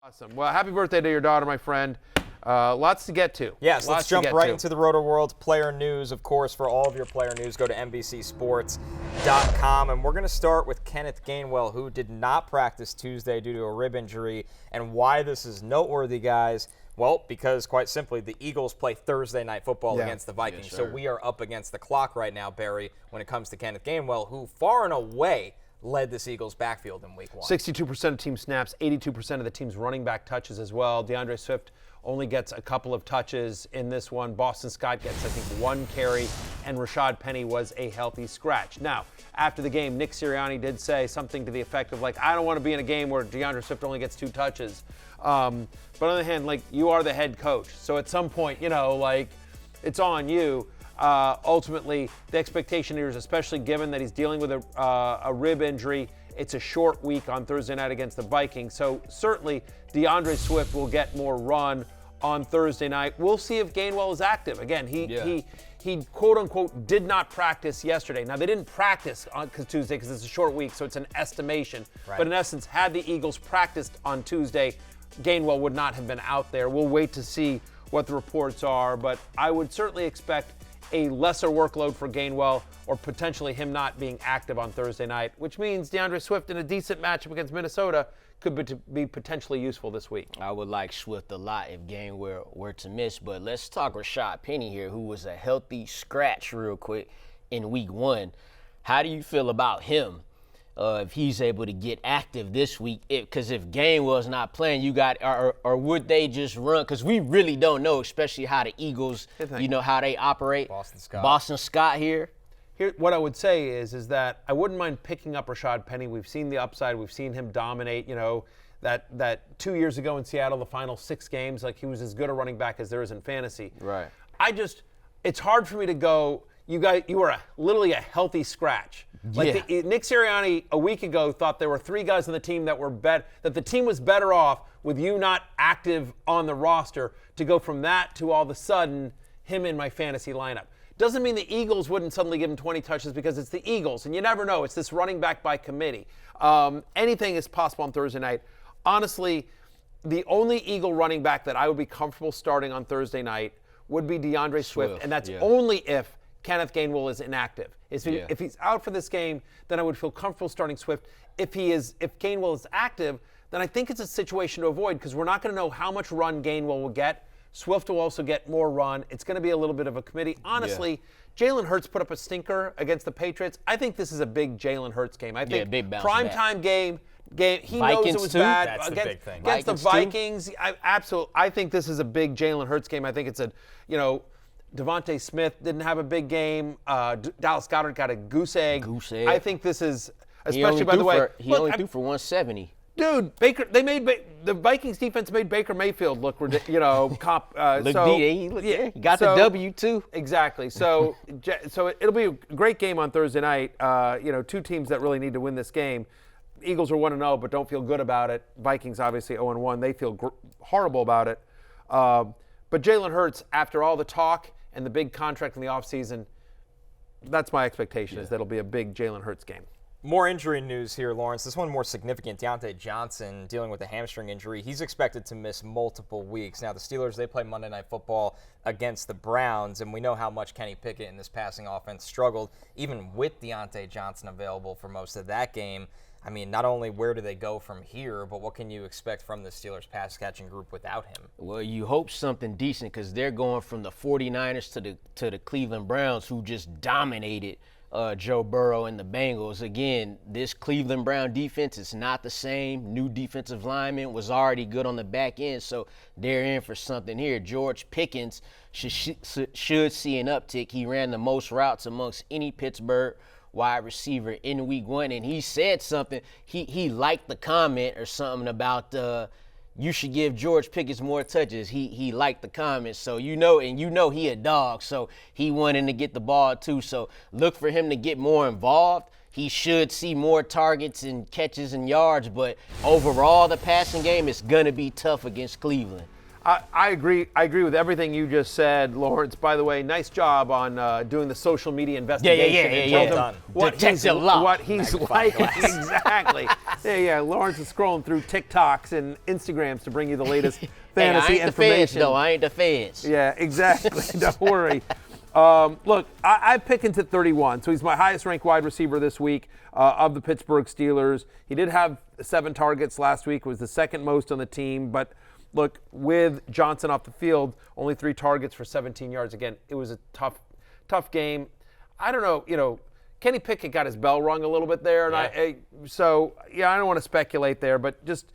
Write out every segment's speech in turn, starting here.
Awesome. Well, happy birthday to your daughter, my friend. Lots to get to. Yes, let's jump right into the Roto-World player news. Of course, for all of your player news, go to NBCSports.com. And we're going to start with Kenneth Gainwell, who did not practice Tuesday due to a rib injury. And why this is noteworthy, guys, well, because quite simply, the Eagles play Thursday night football against the Vikings. Yes, so we are up against the clock right now, Barry, when it comes to Kenneth Gainwell, who far and away led this Eagles backfield in week 1. 62% of team snaps, 82% of the team's running back touches as well. DeAndre Swift only gets a couple of touches in this one. Boston Scott gets, I think, 1 carry, and Rashad Penny was a healthy scratch. Now, after the game, Nick Sirianni did say something to the effect of, like, I don't want to be in a game where DeAndre Swift only gets 2 touches. But on the other hand, like, you are the head coach. So at some point, it's on you. Ultimately, the expectation here is, especially given that he's dealing with a rib injury, it's a short week on Thursday night against the Vikings. So certainly DeAndre Swift will get more run on Thursday night. We'll see if Gainwell is active. Again, he quote unquote did not practice yesterday. Now, they didn't practice on Tuesday because it's a short week, so it's an estimation. Right. But in essence, had the Eagles practiced on Tuesday, Gainwell would not have been out there. We'll wait to see what the reports are, but I would certainly expect a lesser workload for Gainwell, or potentially him not being active on Thursday night, which means DeAndre Swift in a decent matchup against Minnesota could be potentially useful this week. I would like Swift a lot if Gainwell were to miss, but let's talk Rashad Penny here, who was a healthy scratch real quick in week 1. How do you feel about him? If he's able to get active this week, because if Gainwell's not playing, you got, or would they just run? Because we really don't know, especially how the Eagles, how they operate. Boston Scott here. What I would say is that I wouldn't mind picking up Rashad Penny. We've seen the upside. We've seen him dominate. That 2 years ago in Seattle, the final 6 games, like, he was as good a running back as there is in fantasy. Right. It's hard for me to go, you are literally a healthy scratch. Like, Nick Sirianni a week ago thought there were 3 guys on the team that the team was better off with you not active on the roster, to go from that to all of a sudden him in my fantasy lineup. Doesn't mean the Eagles wouldn't suddenly give him 20 touches, because it's the Eagles, and you never know. It's this running back by committee. Anything is possible on Thursday night. Honestly, the only Eagle running back that I would be comfortable starting on Thursday night would be DeAndre Swift, and that's only if Kenneth Gainwell is inactive. If he's out for this game, then I would feel comfortable starting Swift. If Gainwell is active, then I think it's a situation to avoid, because we're not going to know how much run Gainwell will get. Swift will also get more run. It's going to be a little bit of a committee. Honestly, Jalen Hurts put up a stinker against the Patriots. I think this is a big Jalen Hurts game. I think big bounce primetime game. He Vikings knows it was too. bad That's the big thing. against the Vikings. I think this is a big Jalen Hurts game. I think it's Devontae Smith didn't have a big game. Dallas Goedert got a goose egg. I think this is, especially by the way, he only threw for 170. Dude, the Vikings defense made Baker Mayfield look ridiculous. He got the W too. Exactly. So it'll be a great game on Thursday night. 2 teams that really need to win this game. Eagles are 1-0, but don't feel good about it. Vikings obviously 0-1. They feel horrible about it. But Jalen Hurts, after all the talk and the big contract in the offseason, that's my expectation, is that it'll be a big Jalen Hurts game. More injury news here, Lawrence. This one more significant. Diontae Johnson dealing with a hamstring injury. He's expected to miss multiple weeks. Now, the Steelers, they play Monday Night Football against the Browns, and we know how much Kenny Pickett in this passing offense struggled, even with Diontae Johnson available for most of that game. I mean, not only where do they go from here, but what can you expect from the Steelers pass-catching group without him? Well, you hope something decent, because they're going from the 49ers to the Cleveland Browns, who just dominated Joe Burrow and the Bengals. Again, this Cleveland Brown defense is not the same. New defensive lineman was already good on the back end, so they're in for something here. George Pickens should see an uptick. He ran the most routes amongst any Pittsburgh wide receiver in week 1, and he said something. He liked the comment or something about you should give George Pickens more touches. He liked the comments, so he a dog, so he wanted to get the ball too. So look for him to get more involved. He should see more targets and catches and yards, but overall the passing game is going to be tough against Cleveland. I agree. I agree with everything you just said, Lawrence. By the way, nice job on doing the social media investigation. Well done. What he's like. Exactly. Yeah. Lawrence is scrolling through TikToks and Instagrams to bring you the latest fantasy I ain't information. The feds, though. I ain't the feds. Yeah, exactly. Don't worry. Look, I pick into 31, so he's my highest-ranked wide receiver this week of the Pittsburgh Steelers. He did have 7 targets last week, was the second most on the team, but look, with Johnson off the field, only 3 targets for 17 yards. Again, it was a tough game. I don't know, Kenny Pickett got his bell rung a little bit there, and I don't want to speculate there, but just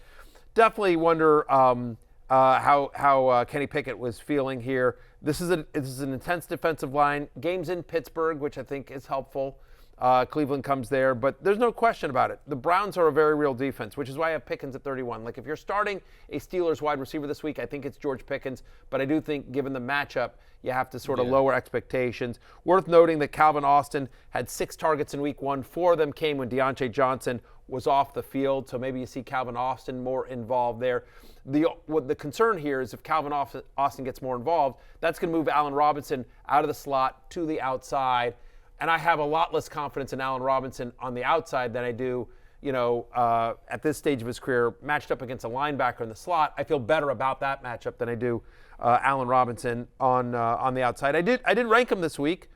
definitely wonder how Kenny Pickett was feeling here. This is an intense defensive line. Games in Pittsburgh, which I think is helpful. Cleveland comes there, but there's no question about it. The Browns are a very real defense, which is why I have Pickens at 31. Like, if you're starting a Steelers wide receiver this week, I think it's George Pickens, but I do think given the matchup, you have to sort of lower expectations. Worth noting that Calvin Austin had 6 targets in week 1. 4 of them came when Diontae Johnson was off the field, so maybe you see Calvin Austin more involved there. The concern here is if Calvin Austin gets more involved, that's going to move Allen Robinson out of the slot to the outside. And I have a lot less confidence in Allen Robinson on the outside than I do, at this stage of his career, matched up against a linebacker in the slot. I feel better about that matchup than I do Allen Robinson on the outside. I did rank him this week.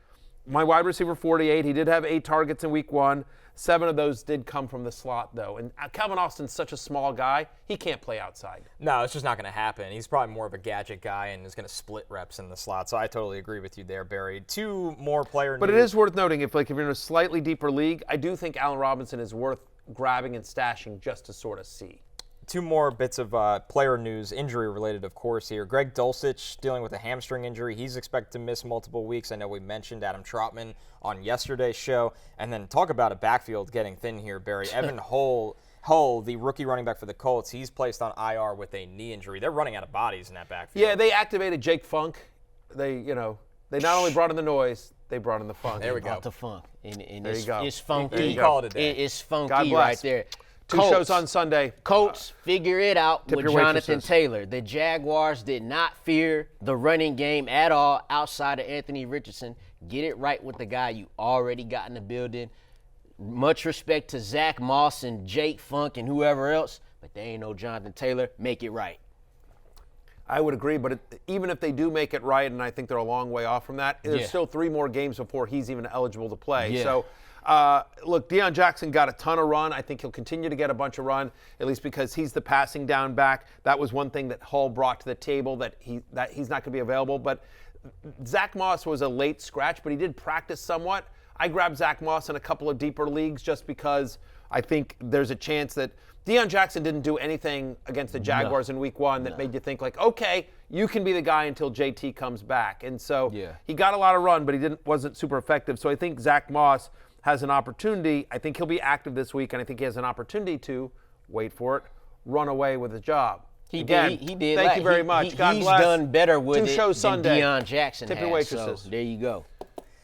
My wide receiver 48. He did have 8 targets in week 1. 7 of those did come from the slot, though. And Calvin Austin's such a small guy, he can't play outside. No, it's just not going to happen. He's probably more of a gadget guy and is going to split reps in the slot. So I totally agree with you there, Barry. 2 more player But news. it is worth noting, if you're in a slightly deeper league, I do think Allen Robinson is worth grabbing and stashing just to sort of see. 2 more bits of player news, injury-related, of course, here. Greg Dulcich dealing with a hamstring injury. He's expected to miss multiple weeks. I know we mentioned Adam Trautman on yesterday's show. And then talk about a backfield getting thin here, Barry. Evan Hull, the rookie running back for the Colts, he's placed on IR with a knee injury. They're running out of bodies in that backfield. Yeah, they activated Jake Funk. They not only brought in the noise, they brought in the funk. There we go. The funk. And there you go. It's funky. There you call it a day. It's funky God bless. right there. 2 shows on Sunday. Colts, figure it out with your Jonathan waitresses. Taylor. The Jaguars did not fear the running game at all outside of Anthony Richardson. Get it right with the guy you already got in the building. Much respect to Zach Moss and Jake Funk and whoever else, but they ain't no Jonathan Taylor. Make it right. I would agree, but even if they do make it right, and I think they're a long way off from that, there's still 3 more games before he's even eligible to play. Yeah. So, look, Deion Jackson got a ton of run. I think he'll continue to get a bunch of run, at least because he's the passing down back. That was one thing that Hull brought to the table, that he's not going to be available. But Zach Moss was a late scratch, but he did practice somewhat. I grabbed Zach Moss in a couple of deeper leagues just because I think there's a chance that Deion Jackson didn't do anything against the Jaguars in week 1 that made you think, like, okay, you can be the guy until JT comes back. And so he got a lot of run, but he wasn't super effective. So I think Zach Moss has an opportunity. I think he'll be active this week, and I think he has an opportunity to, wait for it, run away with a job. He did. Thank you very much. God he's bless. done better with 2 it shows than Sunday. Deion Jackson Tip has. your waitresses. So there you go.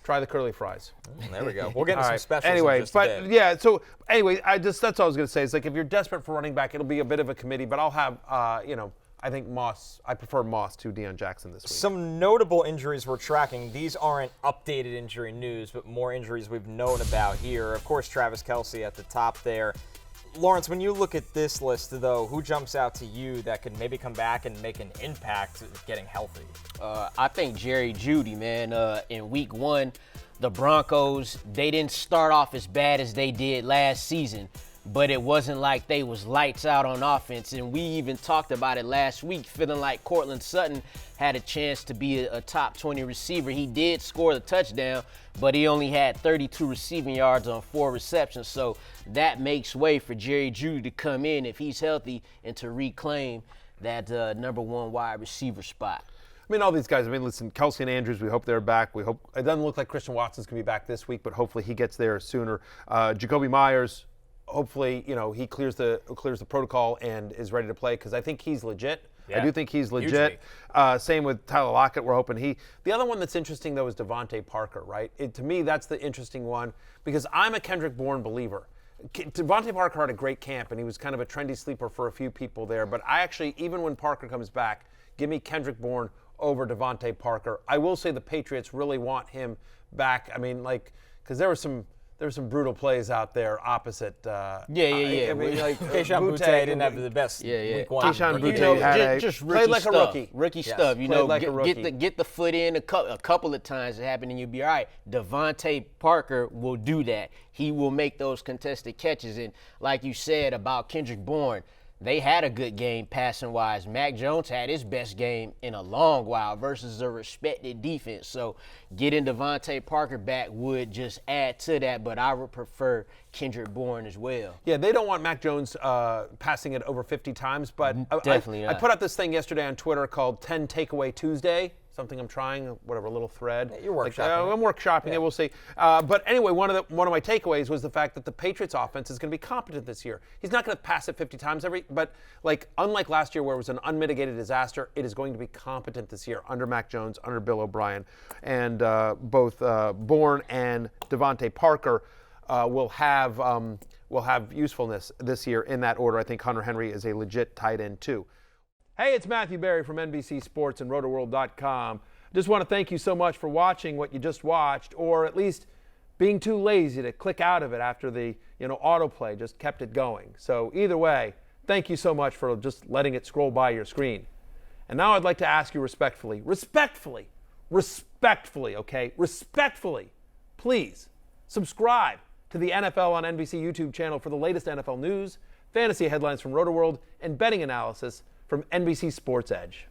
Try the curly fries. There we go. We'll get into some specials Anyway, in just a bit. that's all I was going to say. It's like if you're desperate for running back, it'll be a bit of a committee, but I'll have, I think Moss, I prefer Moss to Deion Jackson this week. Some notable injuries we're tracking. These aren't updated injury news, but more injuries we've known about here. Of course, Travis Kelce at the top there. Lawrence, when you look at this list, though, who jumps out to you that could maybe come back and make an impact getting healthy? I think Jerry Jeudy, man. In week 1, the Broncos, they didn't start off as bad as they did last season, but it wasn't like they was lights out on offense. And we even talked about it last week, feeling like Cortland Sutton had a chance to be a top 20 receiver. He did score the touchdown, but he only had 32 receiving yards on 4 receptions. So that makes way for Jerry Jeudy to come in if he's healthy and to reclaim that number 1 wide receiver spot. I mean, all these guys, listen, Kelce and Andrews, we hope they're back. We hope it doesn't look like Christian Watson's going to be back this week, but hopefully he gets there sooner. Jacoby Myers, hopefully, he clears the protocol and is ready to play because I think he's legit. Yeah, I do think he's legit. Same with Tyler Lockett. We're hoping The other one that's interesting, though, is Devontae Parker, right? To me, that's the interesting one because I'm a Kendrick Bourne believer. Devontae Parker had a great camp, and he was kind of a trendy sleeper for a few people there. But I actually, even when Parker comes back, Give me Kendrick Bourne over Devontae Parker. I will say the Patriots really want him back. I mean, like, because there were some brutal plays out there opposite. Yeah. I mean, like Keyshawn Boutte didn't have the best week one. Keyshawn You Boutte know, had just played rookie like stuff. a rookie. Rookie Yes. stuff. You Played know, like a rookie. get the foot in a couple of times. It happened, and you'll be all right. Devontae Parker will do that. He will make those contested catches. And like you said about Kendrick Bourne, they had a good game passing-wise. Mac Jones had his best game in a long while versus a respected defense. So getting Devontae Parker back would just add to that, but I would prefer Kendrick Bourne as well. Yeah, they don't want Mac Jones passing it over 50 times, but Definitely I not. put out this thing yesterday on Twitter called 10 Takeaway Tuesday. Something I'm trying, whatever, a little thread. You're workshopping I'm workshopping it. We'll see. But anyway, one of my takeaways was the fact that the Patriots offense is going to be competent this year. He's not going to pass it 50 times but like unlike last year where it was an unmitigated disaster, it is going to be competent this year under Mac Jones, under Bill O'Brien, and both Bourne and Devontae Parker will have usefulness this year in that order. I think Hunter Henry is a legit tight end too. Hey, it's Matthew Berry from NBC Sports and RotoWorld.com. Just want to thank you so much for watching what you just watched, or at least being too lazy to click out of it after the autoplay just kept it going. So either way, thank you so much for just letting it scroll by your screen. And now I'd like to ask you respectfully, okay, please subscribe to the NFL on NBC YouTube channel for the latest NFL news, fantasy headlines from RotoWorld, and betting analysis from NBC Sports Edge.